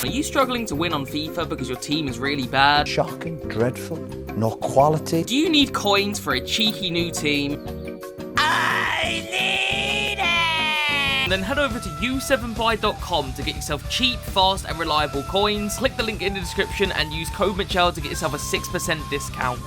Are you struggling to win on FIFA because your team is really bad? Shocking, dreadful, no quality. Do you need coins for a cheeky new team? I need it! Then head over to u7buy.com to get yourself cheap, fast, and reliable coins. Click the link in the description and use code Mcjell to get yourself a 6% discount.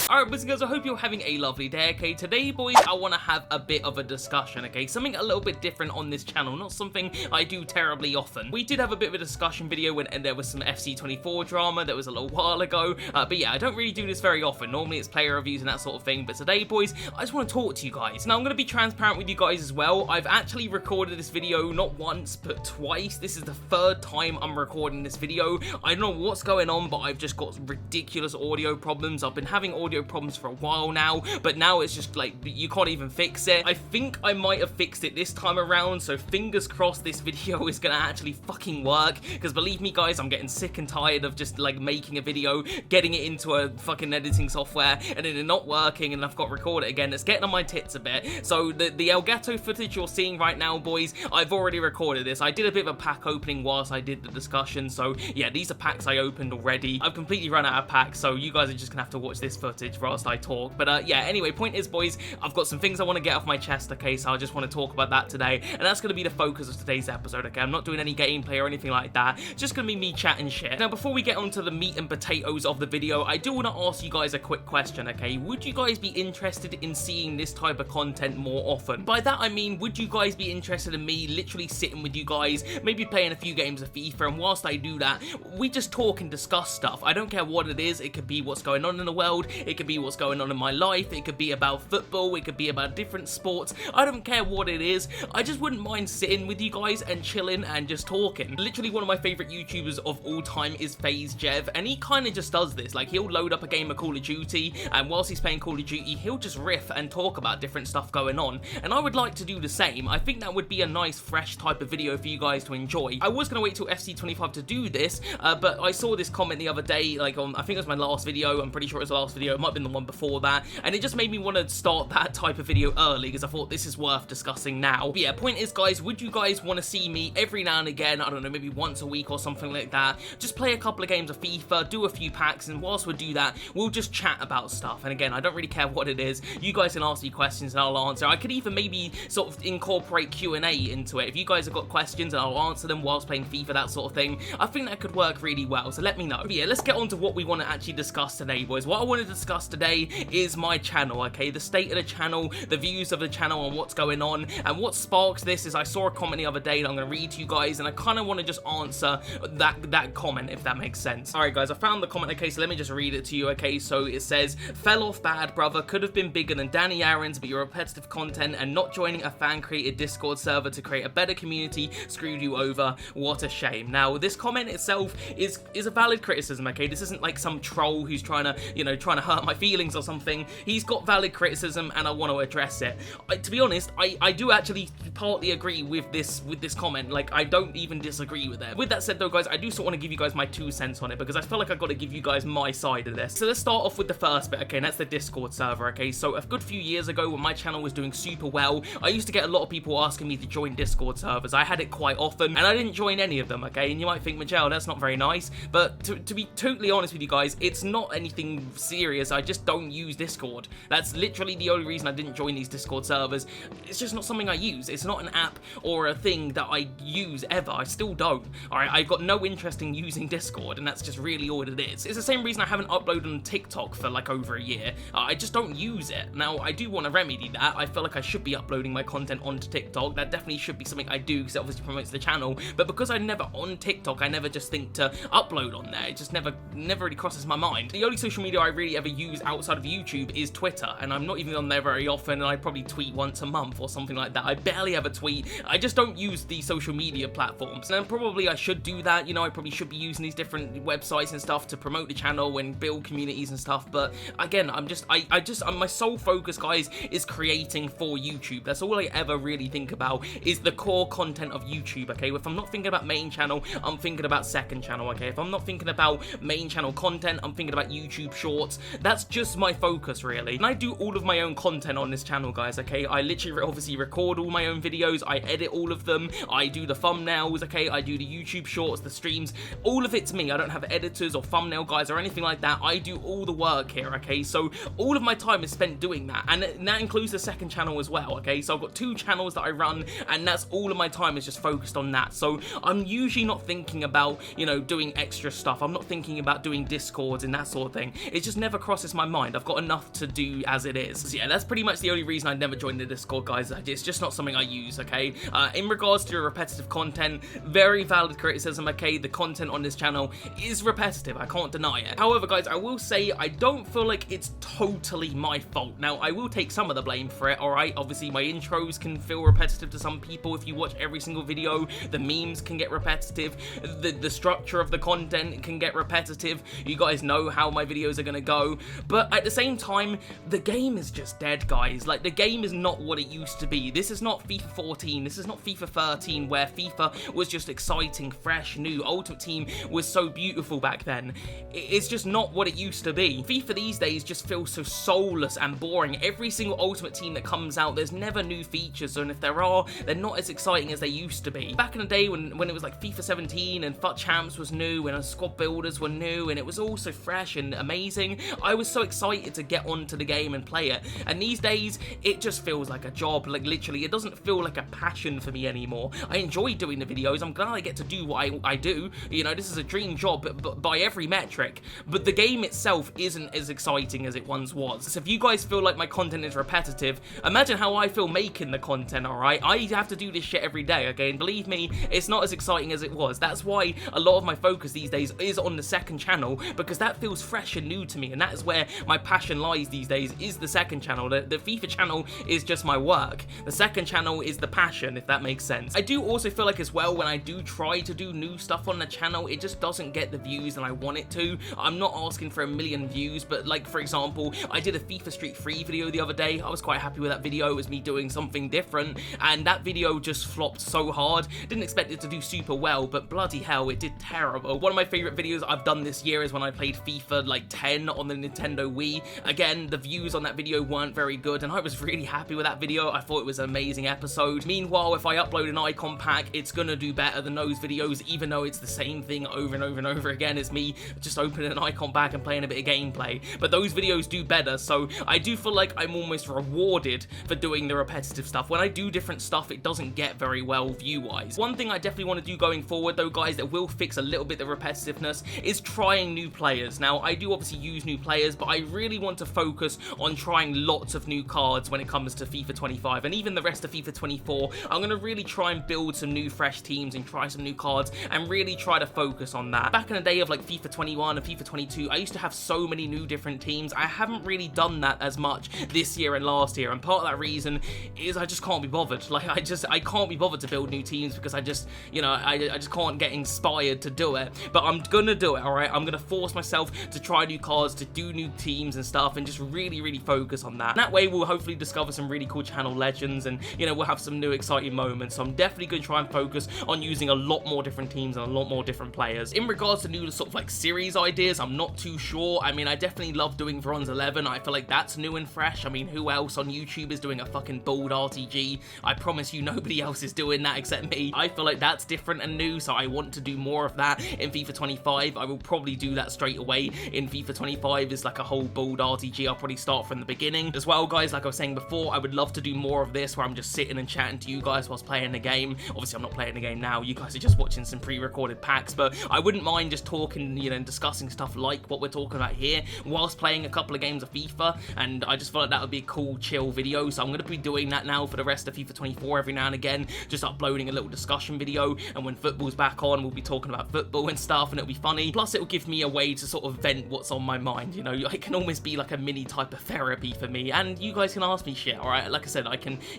Alright, boys and girls, I hope you're having a lovely day, okay? Today, boys, I want to have a bit of a discussion, okay? Something a little bit different on this channel, not something I do terribly often. We did have a bit of a discussion video when there was some FC24 drama that was a little while ago, but yeah, I don't really do this very often. Normally, it's player reviews and that sort of thing, but today, boys, I just want to talk to you guys. Now, I'm going to be transparent with you guys as well. I've actually recorded this video not once, but twice. This is the third time I'm recording this video. I don't know what's going on, but I've just got ridiculous audio problems. I've been having audio problems for a while now, but now it's just like you can't even fix it. I think I might have fixed it this time around, so fingers crossed this video is gonna actually fucking work, because believe me guys, I'm getting sick and tired of just like making a video, getting it into a fucking editing software, and then it not working, and I've got to record it again. It's getting on my tits a bit. So the Elgato footage you're seeing right now, boys, I've already recorded this. I did a bit of a pack opening whilst I did the discussion, so yeah, these are packs I opened already. I've completely run out of packs, so you guys are just gonna have to watch this footage whilst I talk. But yeah, anyway, point is, boys, I've got some things I want to get off my chest, okay, so I just want to talk about that today, and that's going to be the focus of today's episode, okay? I'm not doing any gameplay or anything like that, just going to be me chatting shit. Now, before we get on to the meat and potatoes of the video, I do want to ask you guys a quick question, okay? Would you guys be interested in seeing this type of content more often? By that, I mean, would you guys be interested in me literally sitting with you guys, maybe playing a few games of FIFA, and whilst I do that, we just talk and discuss stuff. I don't care what it is. It could be what's going on in the world, it could be what's going on in my life, it could be about football, it could be about different sports. I don't care what it is. I just wouldn't mind sitting with you guys and chilling and just talking. Literally one of my favorite YouTubers of all time is Mcjell, and he kind of just does this. Like, he'll load up a game of Call of Duty, and whilst he's playing Call of Duty, he'll just riff and talk about different stuff going on, and I would like to do the same. I think that would be a nice fresh type of video for you guys to enjoy. I was going to wait till FC25 to do this, but I saw this comment the other day, like on, I think it was my last video, I'm pretty sure it was the last video, it might have been the one before that, and it just made me want to start that type of video early, because I thought this is worth discussing now. But yeah, point is, guys, would you guys want to see me every now and again, I don't know, maybe once a week or something like that, just play a couple of games of FIFA, do a few packs, and whilst we do that, we'll just chat about stuff. And again, I don't really care what it is. You guys can ask me questions and I'll answer. I could even maybe sort of incorporate Q&A into it. If you guys have got questions and I'll answer them whilst playing FIFA, that sort of thing, I think that could work really well, so let me know. But yeah, let's get on to what we want to actually discuss today, boys. What I want to discuss today is my channel, okay? The state of the channel, the views of the channel, and what's going on. And what sparks this is I saw a comment the other day that I'm going to read to you guys, and I kind of want to just answer that comment, if that makes sense. Alright guys, I found the comment, okay, so let me just read it to you, okay? So it says, fell off bad, brother, could have been bigger than Danny Aaron's, but your repetitive content and not joining a fan-created Discord server to create a better community screwed you over. What a shame. Now, this comment itself is a valid criticism, okay? This isn't like some troll who's trying to, you know, trying to hurt my feelings or something. He's got valid criticism, and I want to address it. To be honest, I do actually partly agree with this comment. Like, I don't even disagree with it. With that said though, guys, I do sort of want to give you guys my 2 cents on it, because I feel like I've got to give you guys my side of this. So let's start off with the first bit, okay, and that's the Discord server, okay? So a good few years ago, when my channel was doing super well, I used to get a lot of people asking me to join Discord servers. I had it quite often, and I didn't join any of them, okay? And you might think, Mcjell, that's not very nice, but to be totally honest with you guys, it's not anything serious. I just don't use Discord. That's literally the only reason I didn't join these Discord servers. It's just not something I use. It's not an app or a thing that I use ever. I still don't. Alright, I've got no interest in using Discord, and that's just really all it is. It's the same reason I haven't uploaded on TikTok for like over a year. I just don't use it. Now, I do want to remedy that. I feel like I should be uploading my content onto TikTok. That definitely should be something I do, because it obviously promotes the channel. But because I'm never on TikTok, I never just think to upload on there. It just never really crosses my mind. The only social media I really ever use outside of YouTube is Twitter, and I'm not even on there very often, and I probably tweet once a month or something like that. I barely ever tweet. I just don't use the social media platforms, and probably I should do that. You know, I probably should be using these different websites and stuff to promote the channel and build communities and stuff, but again, my sole focus, guys, is creating for YouTube. That's all I ever really think about, is the core content of YouTube, okay? If I'm not thinking about main channel, I'm thinking about second channel, okay? If I'm not thinking about main channel content, I'm thinking about YouTube shorts. That's that's just my focus, really. And I do all of my own content on this channel, guys, okay? I literally obviously record all my own videos, I edit all of them, I do the thumbnails, okay? I do the YouTube shorts, the streams, all of it's me. I don't have editors or thumbnail guys or anything like that. I do all the work here, okay? So all of my time is spent doing that, and that includes the second channel as well, okay? So I've got 2 channels that I run, and that's all of my time is just focused on that. So I'm usually not thinking about, you know, doing extra stuff. I'm not thinking about doing Discords and that sort of thing. It just never crosses my mind. I've got enough to do as it is. So yeah, that's pretty much the only reason I never joined the Discord, guys. It's just not something I use, okay? In regards to repetitive content, very valid criticism, okay? The content on this channel is repetitive. I can't deny it. However, guys, I will say I don't feel like it's totally my fault. Now, I will take some of the blame for it, alright? Obviously, my intros can feel repetitive to some people. If you watch every single video, the memes can get repetitive. The structure of the content can get repetitive. You guys know how my videos are gonna go. But at the same time, the game is just dead, guys. Like, the game is not what it used to be. This is not FIFA 14. This is not FIFA 13, where FIFA was just exciting, fresh, new. Ultimate Team was so beautiful back then. It's just not what it used to be. FIFA these days just feels so soulless and boring. Every single Ultimate Team that comes out, there's never new features, and if there are, they're not as exciting as they used to be. Back in the day when it was like FIFA 17 and FUT Champs was new and squad builders were new and it was all so fresh and amazing, I was so excited to get onto the game and play it. And these days, it just feels like a job. Like, literally, it doesn't feel like a passion for me anymore. I enjoy doing the videos. I'm glad I get to do what I do. You know, this is a dream job but by every metric. But the game itself isn't as exciting as it once was. So if you guys feel like my content is repetitive, imagine how I feel making the content, alright? I have to do this shit every day, okay? And believe me, it's not as exciting as it was. That's why a lot of my focus these days is on the second channel, because that feels fresh and new to me, and that is where my passion lies these days, is the second channel. The FIFA channel is just my work. The second channel is the passion, if that makes sense. I do also feel like as well, when I do try to do new stuff on the channel, it just doesn't get the views that I want it to. I'm not asking for 1 million views, but like, for example, I did a FIFA Street 3 video the other day. I was quite happy with that video. It was me doing something different, and that video just flopped so hard. Didn't expect it to do super well, but bloody hell, it did terrible. One of my favorite videos I've done this year is when I played FIFA like 10 on the Nintendo Wii. Again, the views on that video weren't very good, and I was really happy with that video. I thought it was an amazing episode. Meanwhile, if I upload an icon pack, it's gonna do better than those videos, even though it's the same thing over and over and over again. It's me just opening an icon pack and playing a bit of gameplay. But those videos do better, so I do feel like I'm almost rewarded for doing the repetitive stuff. When I do different stuff, it doesn't get very well view-wise. One thing I definitely want to do going forward, though, guys, that will fix a little bit the repetitiveness, is trying new players. Now, I do obviously use new players, but I really want to focus on trying lots of new cards when it comes to FIFA 25, and even the rest of FIFA 24. I'm going to really try and build some new fresh teams and try some new cards and really try to focus on that. Back in the day of like FIFA 21 and FIFA 22, I used to have so many new different teams. I haven't really done that as much this year and last year, and part of that reason is I just can't be bothered. Like, I can't be bothered to build new teams because I just, you know, I just can't get inspired to do it. But I'm gonna do it, alright? I'm gonna force myself to try new cards, to do new teams and stuff, and just really focus on that. And that way, we'll hopefully discover some really cool channel legends, and, you know, we'll have some new exciting moments. So I'm definitely gonna try and focus on using a lot more different teams and a lot more different players. In regards to new sort of like series ideas, I'm not too sure. I mean, I definitely love doing Bronze 11. I feel like that's new and fresh. I mean, who else on YouTube is doing a fucking bald RTG? I promise you nobody else is doing that except me. I feel like that's different and new, so I want to do more of that in FIFA 25. I will probably do that straight away in FIFA 25. Is like a whole bald RTG. I'll probably start from the beginning as well, guys. Like I was saying before, I would love to do more of this where I'm just sitting and chatting to you guys whilst playing the game. Obviously, I'm not playing the game now. You guys are just watching some pre-recorded packs, but I wouldn't mind just talking, you know, and discussing stuff like what we're talking about here whilst playing a couple of games of FIFA, and I just felt like that would be a cool, chill video, so I'm going to be doing that now for the rest of FIFA 24 every now and again, just uploading a little discussion video, and when football's back on, we'll be talking about football and stuff, and it'll be funny. Plus, it'll give me a way to sort of vent what's on my mind, you know. It can almost be like a mini type of therapy for me, and you guys can ask me shit, alright? Like I said,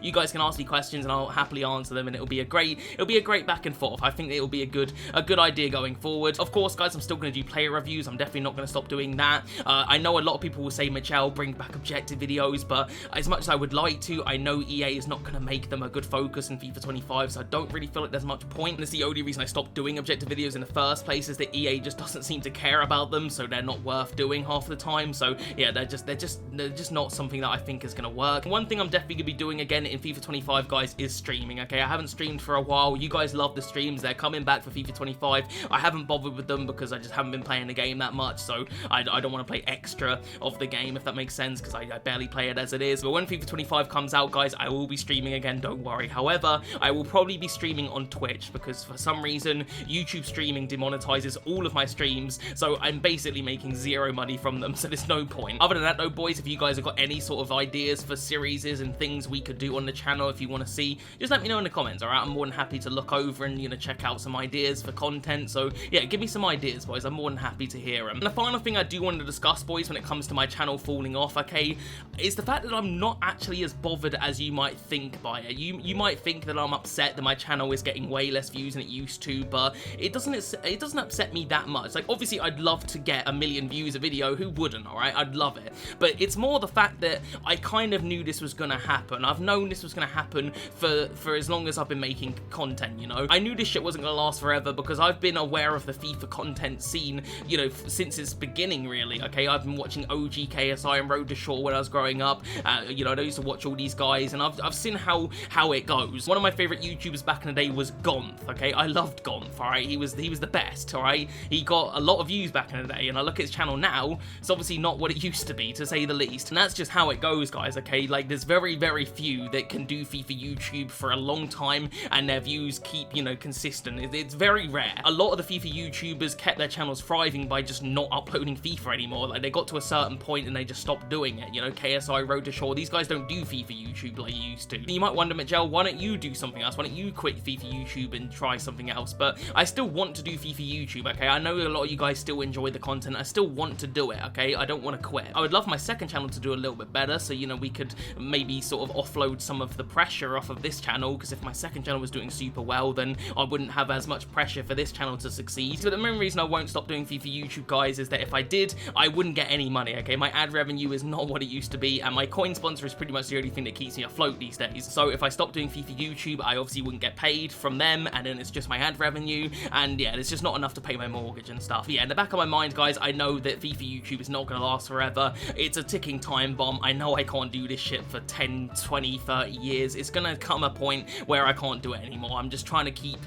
you guys can ask me questions, and I'll happily answer them, and it'll be a great back and forth. I think it'll be a good idea going forward. Of course, guys, I'm still going to do player reviews. I'm definitely not going to stop doing that. I know a lot of people will say Mcjell bring back objective videos, but as much as I would like to, I know EA is not going to make them a good focus in FIFA 25, so I don't really feel like there's much point. And it's the only reason I stopped doing objective videos in the first place, is that EA just doesn't seem to care about them, so they're not worth doing half the time, so yeah, they're just not something that I think is gonna work. One thing I'm definitely gonna be doing again in FIFA 25, guys, is streaming, okay? I haven't streamed for a while. You guys love the streams. They're coming back for FIFA 25. I haven't bothered with them because I just haven't been playing the game that much, so I don't want to play extra of the game, if that makes sense, because I barely play it as it is. But when FIFA 25 comes out, guys, I will be streaming again, don't worry. However, I will probably be streaming on Twitch because for some reason, YouTube streaming demonetizes all of my streams, so I'm basically making zero money from them, so there's no point. Other than that, though, boys, if you guys have got any sort of ideas for series and things we could do on the channel, if you want to see, just let me know in the comments, alright? I'm more than happy to look over and, you know, check out some ideas for content, so yeah, give me some ideas, boys. I'm more than happy to hear them. And the final thing I do want to discuss, boys, when it comes to my channel falling off, okay, is the fact that I'm not actually as bothered as you might think by it. You might think that I'm upset that my channel is getting way less views than it used to, but it doesn't upset me that much. Like, obviously, I'd love to get 1 million views a video. Who wouldn't, alright? I'd love it. But it's more the fact that I kind of knew this was gonna happen. I've known this was gonna happen for as long as I've been making content, you know? I knew this shit wasn't gonna last forever because I've been aware of the FIFA content scene, you know, since its beginning, really, okay? I've been watching OG KSI and Road to Shore when I was growing up. You know, I used to watch all these guys, and I've seen how it goes. One of my favorite YouTubers back in the day was Gonth, okay? I loved Gonth, alright? He was the best, alright? He got a lot of views back in the day, and I look at his channel now, it's obviously not what it used to be, to say the least. And that's just how it goes, guys, okay? Like, there's very, very few that can do FIFA YouTube for a long time, and their views keep, you know, consistent. It's very rare. A lot of the FIFA YouTubers kept their channels thriving by just not uploading FIFA anymore. Like, they got to a certain point and they just stopped doing it. You know, KSI, Road to Shore, these guys don't do FIFA YouTube like you used to. You might wonder, Mcjell, why don't you do something else? Why don't you quit FIFA YouTube and try something else? But I still want to do FIFA YouTube, okay? I know a lot of you guys still enjoy the content. I still want to do it, okay? I don't want to quit. I would love my second channel to do a little bit better, so, you know, we could maybe sort of offload some of the pressure off of this channel, because if my second channel was doing super well, then I wouldn't have as much pressure for this channel to succeed. But the main reason I won't stop doing FIFA YouTube, guys, is that if I did, I wouldn't get any money, okay? My ad revenue is not what it used to be, and my coin sponsor is pretty much the only thing that keeps me afloat these days. So if I stop doing FIFA YouTube, I obviously wouldn't get paid from them, and then it's just my ad revenue, and yeah, it's just not enough to pay my mortgage and stuff. But yeah, in the back of my mind, guys, I know that FIFA YouTube is not going to last forever. It's a ticking time bomb. I know I can't do this shit for 10, 20, 30 years. It's going to come a point where I can't do it anymore. I'm just trying to keep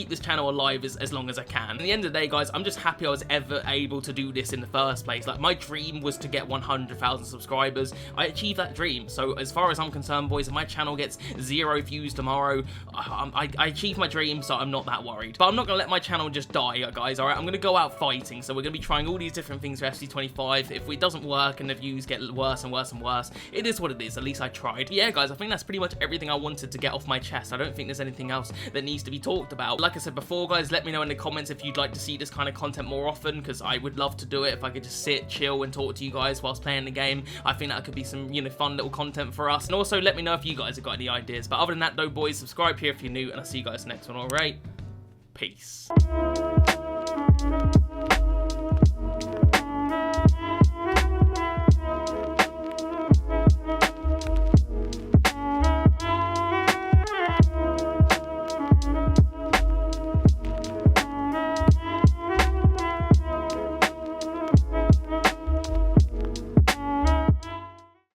this channel alive as long as I can. At the end of the day, guys, I'm just happy I was ever able to do this in the first place. Like, my dream was to get 100,000 subscribers. I achieved that dream. So as far as I'm concerned, boys, if my channel gets 0 views tomorrow, I achieved my dream, so I'm not that worried. But I'm not going to let my channel just die, guys, alright? I'm going to go out fighting. So we're going to be trying all these different things for FC25. If it doesn't work and the views get worse and worse and worse, it is what it is. At least I tried. Yeah, guys, I think that's pretty much everything I wanted to get off my chest. I don't think there's anything else that needs to be talked about. Like I said before, guys, let me know in the comments if you'd like to see this kind of content more often, because I would love to do it. If I could just sit, chill, and talk to you guys whilst playing the game, I think that could be some, you know, fun little content for us. And also, let me know if you guys have got any ideas. But other than that, though, boys, subscribe here if you're new, and I'll see you guys next one, alright? Peace.